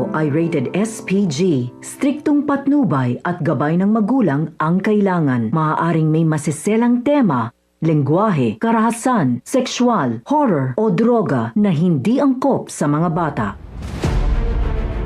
ito ay rated SPG. Striktong patnubay at gabay ng magulang ang kailangan. Maaaring may masiselang tema, lengguwahe, karahasan, sexual, horror o droga na hindi angkop sa mga bata.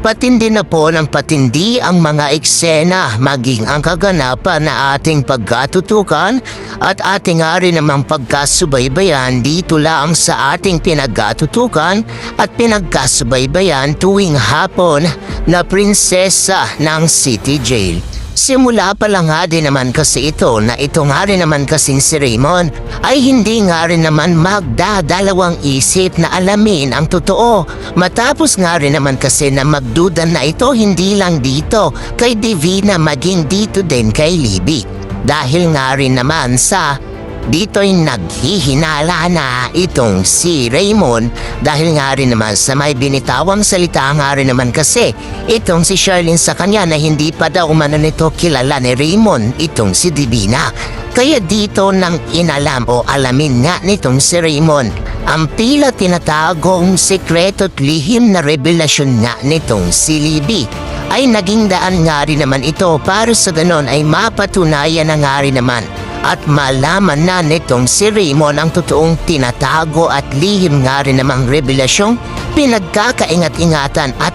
Patindi na po ng patindi ang mga eksena, maging ang kaganapan na ating pagkatutukan at ating nga rin namang pagkasubaybayan dito lang sa ating pinagkatutukan at pinagkasubaybayan tuwing hapon na prinsesa ng City Jail. Simula pa lang nga din naman kasi ito na ito nga rin naman kasing si Raymond ay hindi nga rin naman magdadalawang isip na alamin ang totoo. Matapos nga rin naman kasi na magduda na ito hindi lang dito kay Divina maging dito din kay Libby. Dahil nga rin naman sa dito'y naghihinala na itong si Raymond dahil nga rin naman sa may binitawang salita nga rin naman kasi itong si Sherlyn sa kanya na hindi pa daw umano nito kilala ni Raymond itong si Divina. Kaya dito nang inalam o alamin nga nitong si Raymond ang tila tinatagong sekreto at lihim na revelasyon nga nitong si Libby ay naging daan nga rin naman ito para sa ganon ay mapatunayan na nga rin naman at malaman na nitong si Raymond ang totoong tinatago at lihim nga rin namang revelasyong pinagkakaingat-ingatan at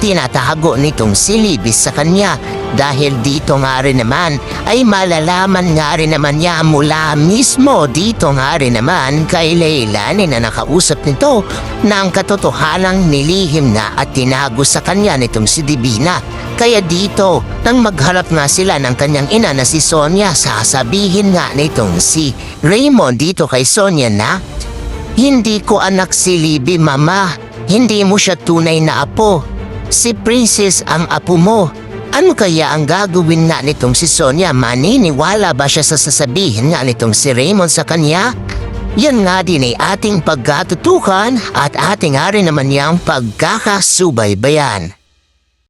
tinatago nitong si Libby sa kanya. Dahil dito nga rin naman ay malalaman nga rin naman niya mula mismo dito nga rin naman kay Leilani na nakausap nito na ang katotohanang nilihim na at tinago sa kanya nitong si Divina. Kaya dito, nang magharap nga sila ng kanyang ina na si Sonia, sasabihin nga nitong si Raymond dito kay Sonia na, "Hindi ko anak si Libby, mama. Hindi mo siya tunay na apo. Si Princess ang apo mo." Ano kaya ang gagawin nga nitong si Sonia? Maniniwala ba siya sa sasabihin nga nitong si Raymond sa kanya? Yan nga din ay ating pagkatutukan at ating nga rin naman niyang pagkakasubaybayan.